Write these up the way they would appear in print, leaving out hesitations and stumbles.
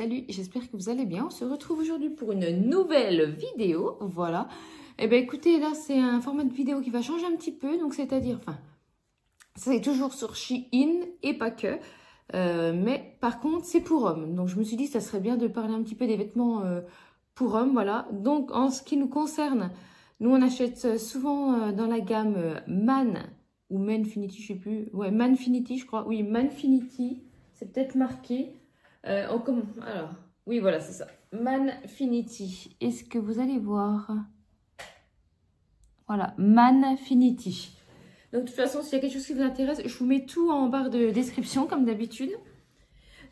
Salut, j'espère que vous allez bien. On se retrouve aujourd'hui pour une nouvelle vidéo, voilà. Eh bien écoutez, là c'est un format de vidéo qui va changer un petit peu, donc c'est-à-dire, enfin, c'est toujours sur Shein et pas que. Mais par contre, c'est pour hommes. Donc je me suis dit que ça serait bien de parler un petit peu des vêtements pour hommes, voilà. Donc en ce qui nous concerne, nous on achète souvent dans la gamme Man ou Manfinity, je sais plus. Ouais, Manfinity, je crois. Oui, Manfinity, c'est peut-être marqué. Alors, oui, voilà, c'est ça. Manfinity. Est-ce que vous allez voir? Voilà, Manfinity. Donc, de toute façon, s'il y a quelque chose qui vous intéresse, je vous mets tout en barre de description, comme d'habitude.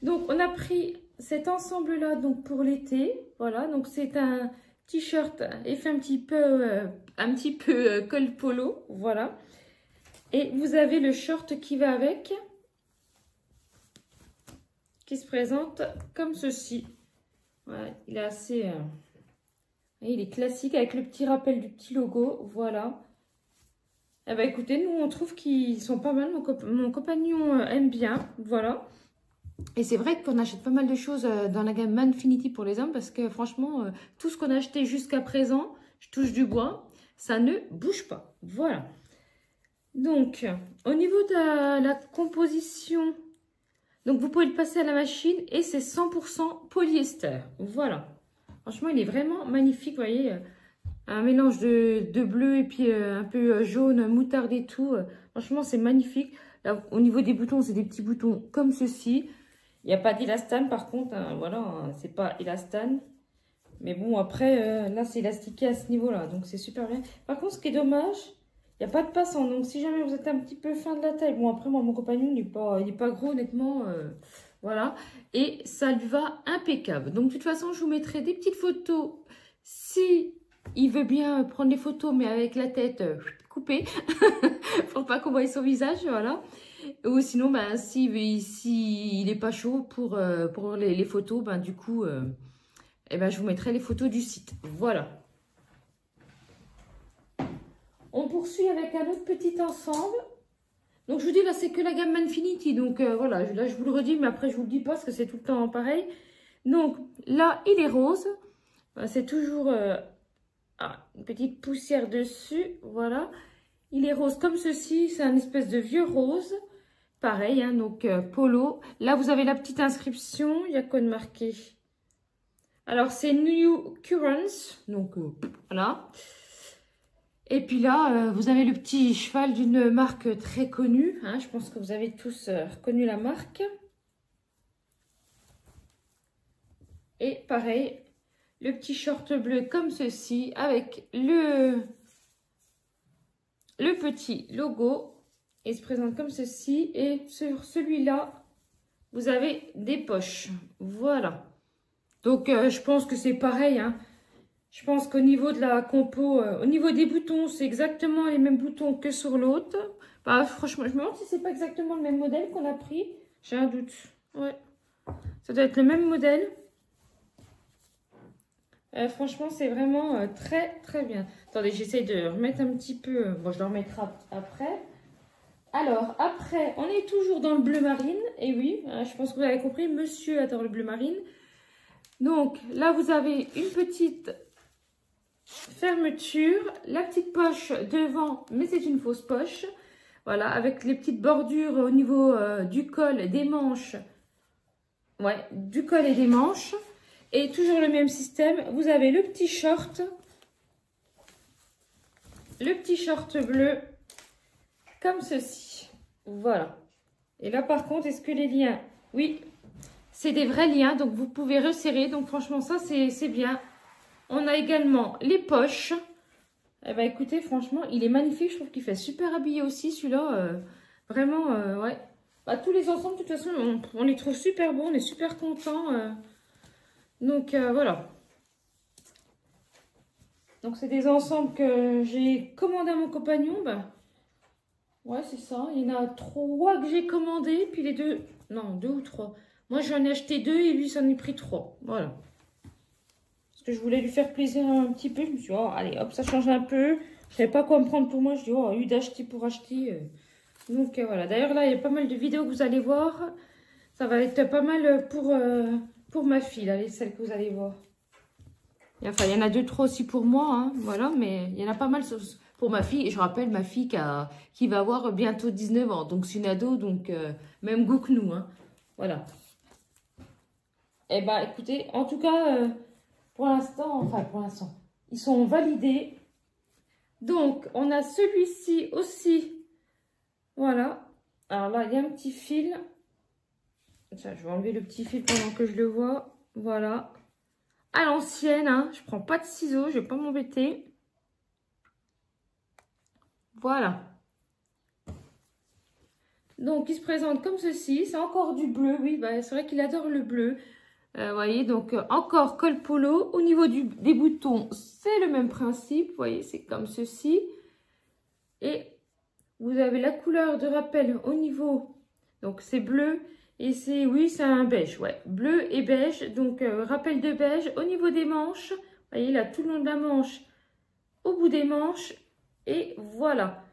Donc, on a pris cet ensemble-là donc pour l'été. Voilà, donc c'est un t-shirt effet un petit peu col polo. Voilà. Et vous avez le short qui va avec, qui se présente comme ceci. Voilà, il est assez... il est classique avec le petit rappel du petit logo. Voilà. Eh ben, écoutez, nous, on trouve qu'ils sont pas mal. Mon compagnon aime bien. Voilà. Et c'est vrai qu'on achète pas mal de choses dans la gamme Manfinity pour les hommes parce que franchement, tout ce qu'on a acheté jusqu'à présent, je touche du bois, ça ne bouge pas. Voilà. Donc, au niveau de la composition... Donc, vous pouvez le passer à la machine et c'est 100% polyester. Voilà. Franchement, il est vraiment magnifique. Vous voyez, un mélange de bleu et puis un peu jaune, moutarde et tout. Franchement, c'est magnifique. Là, au niveau des boutons, c'est des petits boutons comme ceci. Il n'y a pas d'élastane par contre. Hein, voilà, hein, c'est pas élastane. Mais bon, après, là, c'est élastiqué à ce niveau-là. Donc, c'est super bien. Par contre, ce qui est dommage... Il n'y a pas de passant, donc si jamais vous êtes un petit peu fin de la taille, bon après moi mon compagnon il est pas gros honnêtement, voilà, et ça lui va impeccable. Donc de toute façon je vous mettrai des petites photos si il veut bien prendre les photos mais avec la tête coupée, pour pas qu'on voie son visage, voilà. Ou sinon ben, si il n'est pas chaud pour les photos, ben du coup eh ben, je vous mettrai les photos du site, voilà. On poursuit avec un autre petit ensemble. Donc, je vous dis, là, c'est que la gamme Manfinity. Donc, voilà, là, je vous le redis, mais après, je vous le dis pas parce que c'est tout le temps pareil. Donc, là, il est rose. C'est toujours une petite poussière dessus. Voilà. Il est rose comme ceci. C'est un espèce de vieux rose. Pareil, hein, donc polo. Là, vous avez la petite inscription. Il y a quoi de marqué? Alors, c'est New Currents. Donc, voilà. Et puis là, vous avez le petit cheval d'une marque très connue. Hein, je pense que vous avez tous reconnu la marque. Et pareil, le petit short bleu comme ceci avec le petit logo. Il se présente comme ceci. Et sur celui-là, vous avez des poches. Voilà. Donc, je pense que c'est pareil, hein. Je pense qu'au niveau de la compo, au niveau des boutons, c'est exactement les mêmes boutons que sur l'autre. Bah, franchement, je me demande si c'est pas exactement le même modèle qu'on a pris. J'ai un doute. Ouais. Ça doit être le même modèle. Franchement, c'est vraiment très, très bien. Attendez, j'essaie de remettre un petit peu. Bon, je le remettrai après. Alors, après, on est toujours dans le bleu marine. Et oui, je pense que vous avez compris, monsieur adore le bleu marine. Donc, là, vous avez une petite... fermeture, la petite poche devant, mais c'est une fausse poche. Voilà, avec les petites bordures au niveau du col, des manches. Ouais, du col et des manches. Et toujours le même système. Vous avez le petit short. Le petit short bleu. Comme ceci. Voilà. Et là, par contre, est-ce que les liens... Oui, c'est des vrais liens. Donc, vous pouvez resserrer. Donc, franchement, ça, c'est bien. On a également les poches. Eh ben, écoutez, franchement, il est magnifique. Je trouve qu'il fait super habillé aussi, celui-là. Vraiment, ouais. Bah, tous les ensembles, de toute façon, on les trouve super bons. On est super contents. Donc, voilà. Donc, c'est des ensembles que j'ai commandé à mon compagnon. Bah, ouais, c'est ça. Il y en a 3 que j'ai commandé. Puis les 2... Non, 2 ou 3. Moi, j'en ai acheté 2 et lui, ça en a pris 3. Voilà. Parce que je voulais lui faire plaisir un petit peu. Je me suis dit, oh, allez, hop, ça change un peu. Je ne savais pas quoi me prendre pour moi. Je dis, oh, eu d'acheter pour acheter. Donc, voilà. D'ailleurs, là, il y a pas mal de vidéos que vous allez voir. Ça va être pas mal pour pour ma fille, là, celle que vous allez voir. Enfin, il y en a 2-3 aussi pour moi, hein, voilà, mais il y en a pas mal pour ma fille. Et je rappelle, ma fille qui va avoir bientôt 19 ans, donc c'est une ado, donc même goût que nous, hein, voilà. Eh ben, écoutez, en tout cas, pour l'instant, ils sont validés. Donc, on a celui-ci aussi, voilà. Alors là, il y a un petit fil. Tiens, je vais enlever le petit fil pendant que je le vois, voilà. À l'ancienne, hein. Je prends pas de ciseaux, je vais pas m'embêter. Voilà. Donc, il se présente comme ceci. C'est encore du bleu, oui, bah, c'est vrai qu'il adore le bleu. Vous voyez, donc encore col polo. Au niveau des boutons, c'est le même principe. Vous voyez, c'est comme ceci. Et vous avez la couleur de rappel au niveau. Donc, c'est bleu. Et c'est, oui, c'est un beige, ouais. Bleu et beige. Donc, rappel de beige. Au niveau des manches, vous voyez, là, tout le long de la manche, au bout des manches. Et voilà.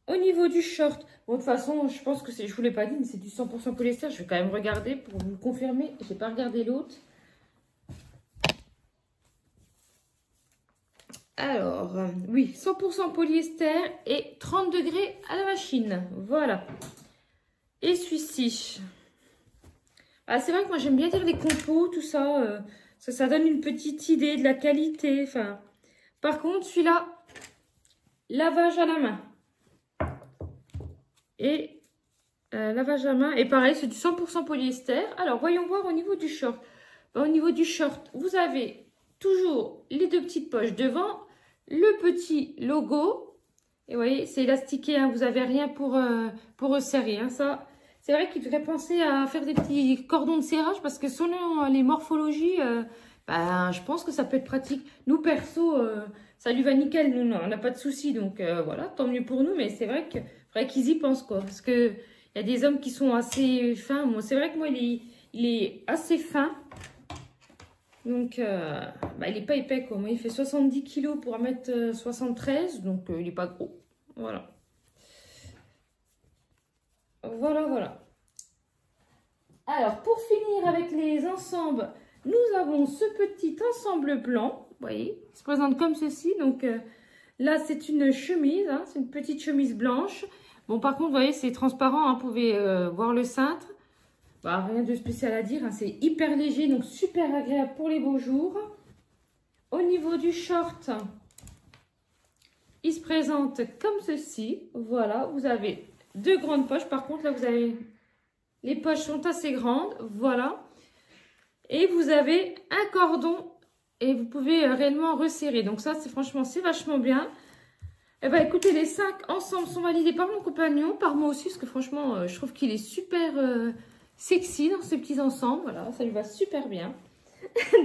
Au niveau du short, bon, de toute façon, je pense que c'est, je ne vous l'ai pas dit, mais c'est du 100% polyester. Je vais quand même regarder pour vous confirmer. Je n'ai pas regardé l'autre. Alors, oui, 100% polyester et 30 degrés à la machine. Voilà. Et celui-ci. Ah, c'est vrai que moi, j'aime bien dire les compos, tout ça. Ça donne une petite idée de la qualité. Enfin, par contre, celui-là, lavage à la main. Et lavage à main. Et pareil, c'est du 100% polyester. Alors, voyons voir au niveau du short. Au niveau du short, vous avez toujours les 2 petites poches devant. Le petit logo. Et vous voyez, c'est élastiqué. Hein, vous n'avez rien pour resserrer. Hein, ça, c'est vrai qu'il devrait penser à faire des petits cordons de serrage. Parce que selon les morphologies, ben, je pense que ça peut être pratique. Nous, perso, ça lui va nickel. Nous, on n'a pas de soucis. Donc, voilà, tant mieux pour nous. Mais c'est vrai que faudrait qu'ils y pensent, quoi. Parce que il y a des hommes qui sont assez fins. Moi, c'est vrai que moi, il est assez fin. Donc, bah, il n'est pas épais, quoi. Moi, il fait 70 kg pour 1m73. Donc, il n'est pas gros. Voilà. Voilà, voilà. Alors, pour finir avec les ensembles, nous avons ce petit ensemble blanc. Vous voyez, il se présente comme ceci. Donc, là, c'est une chemise, hein, c'est une petite chemise blanche. Bon, par contre, vous voyez, c'est transparent, hein, vous pouvez voir le cintre. Bah, rien de spécial à dire, hein, c'est hyper léger, donc super agréable pour les beaux jours. Au niveau du short, il se présente comme ceci. Voilà, vous avez 2 grandes poches. Par contre, là, vous avez... Les poches sont assez grandes, voilà. Et vous avez un cordon et vous pouvez réellement resserrer. Donc ça, c'est franchement, c'est vachement bien. Eh ben, écoutez, les 5 ensemble sont validés par mon compagnon, par moi aussi, parce que franchement, je trouve qu'il est super sexy dans ces petits ensembles. Voilà, ça lui va super bien.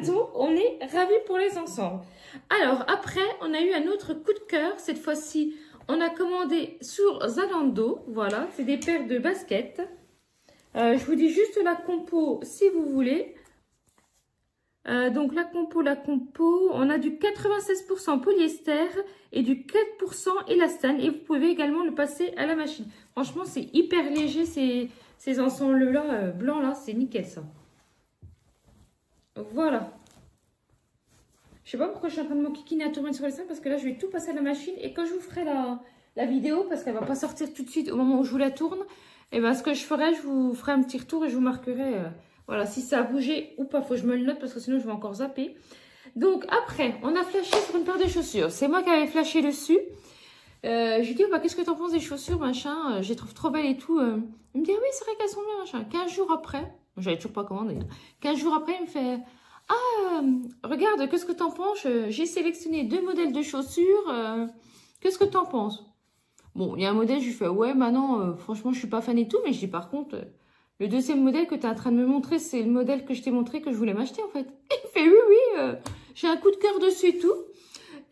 Donc, on est ravis pour les ensembles. Alors, après, on a eu un autre coup de cœur. Cette fois-ci, on a commandé sur Zalando. Voilà, c'est des paires de baskets. Je vous dis juste la compo si vous voulez. Donc la compo, on a du 96% polyester et du 4% élastane. Et vous pouvez également le passer à la machine. Franchement, c'est hyper léger ces ensembles-là, blancs là, c'est nickel ça. Voilà. Je sais pas pourquoi je suis en train de m'enquiquiner à tourner sur les seins parce que là, je vais tout passer à la machine. Et quand je vous ferai la vidéo, parce qu'elle va pas sortir tout de suite au moment où je vous la tourne, et ben ce que je ferai, je vous ferai un petit retour et je vous marquerai voilà, si ça a bougé ou pas. Faut que je me le note parce que sinon je vais encore zapper. Donc après, on a flashé sur une paire de chaussures. C'est moi qui avais flashé dessus. Je lui dis, oh, bah, qu'est-ce que t'en penses des chaussures, machin, je les trouve trop belles et tout. Il me dit, ah oui, c'est vrai qu'elles sont bien, machin. 15 jours après, j'avais toujours pas commandé. 15 jours après, il me fait, ah, regarde, qu'est-ce que t'en penses? J'ai sélectionné 2 modèles de chaussures. Qu'est-ce que t'en penses? Bon, il y a un modèle, je lui fais, ouais, bah non, franchement, je suis pas fan et tout. Mais je dis, par contre, le deuxième modèle que tu es en train de me montrer, c'est le modèle que je t'ai montré que je voulais m'acheter, en fait. Et il fait, oui, oui, j'ai un coup de cœur dessus et tout.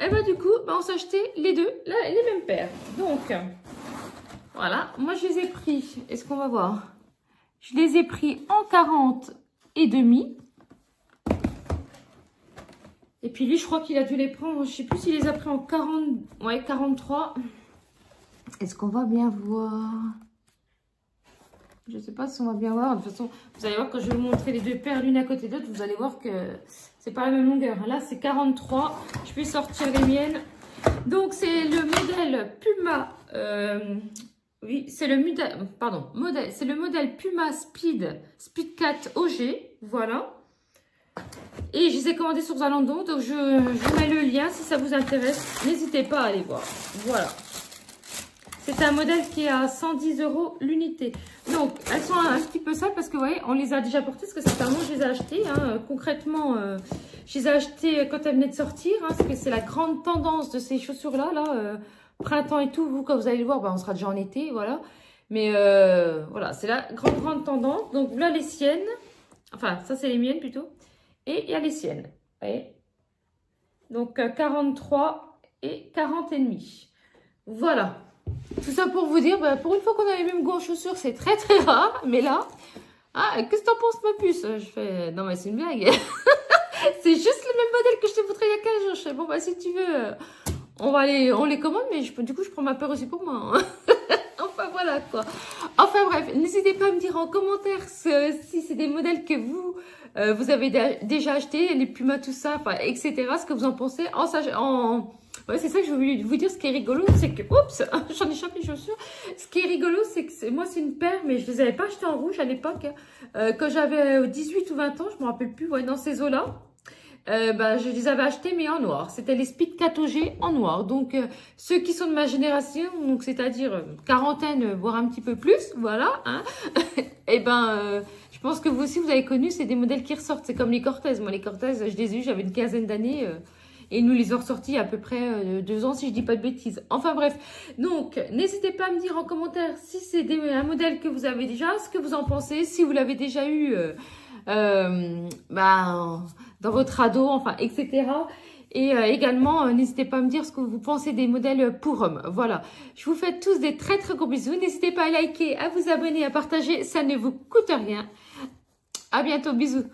Et bah, du coup, bah, on s'est acheté les deux, là, les mêmes paires. Donc, voilà, moi, je les ai pris. Est-ce qu'on va voir? Je les ai pris en 40 et demi. Et puis lui, je crois qu'il a dû les prendre, je sais plus s'il les a pris en 40, ouais, 43. Est-ce qu'on va bien voir? Je sais pas si on va bien voir. De toute façon, vous allez voir quand je vais vous montrer les deux paires l'une à côté de l'autre, vous allez voir que c'est pas la même longueur. Là, c'est 43. Je vais sortir les miennes. Donc, c'est le modèle Puma. Oui, c'est le modèle, pardon, c'est le modèle Puma Speed 4 OG. Voilà. Et je les ai commandés sur Zalando. Donc, je vous mets le lien si ça vous intéresse. N'hésitez pas à aller voir. Voilà. C'est un modèle qui est à 110 € l'unité. Donc, elles sont un petit peu sales parce que, vous voyez, on les a déjà portées. Parce que sincèrement, je les ai achetées. Hein. Concrètement, je les ai achetées quand elles venaient de sortir. Hein, parce que c'est la grande tendance de ces chaussures-là. Printemps et tout. Vous, quand vous allez le voir, on sera déjà en été. Voilà. Mais voilà, c'est la grande tendance. Donc, voilà les siennes. Enfin, ça, c'est les miennes plutôt. Et il y a les siennes. Vous voyez. Donc, 43 et 40 et demi. Voilà. Tout ça pour vous dire, pour une fois qu'on a les mêmes goûts en chaussures, c'est très rare. Mais là, qu'est-ce que t'en penses ma puce? Je fais, non mais c'est une blague. C'est juste le même modèle que je t'ai montré il y a 15 jours. Je fais, bon bah si tu veux, on les commande, mais du coup je prends ma paire aussi pour moi. Hein. Enfin voilà quoi. Enfin bref, n'hésitez pas à me dire en commentaire si c'est des modèles que vous avez déjà acheté, les Puma, tout ça, enfin etc. Ce que vous en pensez Ouais, c'est ça que je voulais vous dire. Ce qui est rigolo, c'est que... Oups, j'en échappe les chaussures. Ce qui est rigolo, c'est que moi, c'est une paire, mais je les avais pas achetées en rouge à l'époque. Quand j'avais 18 ou 20 ans, je me rappelle plus, ouais, dans ces eaux-là. Je les avais achetées, mais en noir. C'était les Speed 4 OG en noir. Donc, ceux qui sont de ma génération, donc c'est-à-dire quarantaine, voire un petit peu plus, voilà. Hein, et je pense que vous aussi, vous avez connu, c'est des modèles qui ressortent. C'est comme les Cortez. Moi, les Cortez, je les ai eus, j'avais une quinzaine d'années. Et nous les ont ressortis à peu près 2 ans, si je dis pas de bêtises. Enfin bref, donc n'hésitez pas à me dire en commentaire si c'est un modèle que vous avez déjà, ce que vous en pensez, si vous l'avez déjà eu dans votre ado, enfin, etc. Et également, n'hésitez pas à me dire ce que vous pensez des modèles pour hommes. Voilà, je vous fais tous des très gros bisous. N'hésitez pas à liker, à vous abonner, à partager, ça ne vous coûte rien. À bientôt, bisous.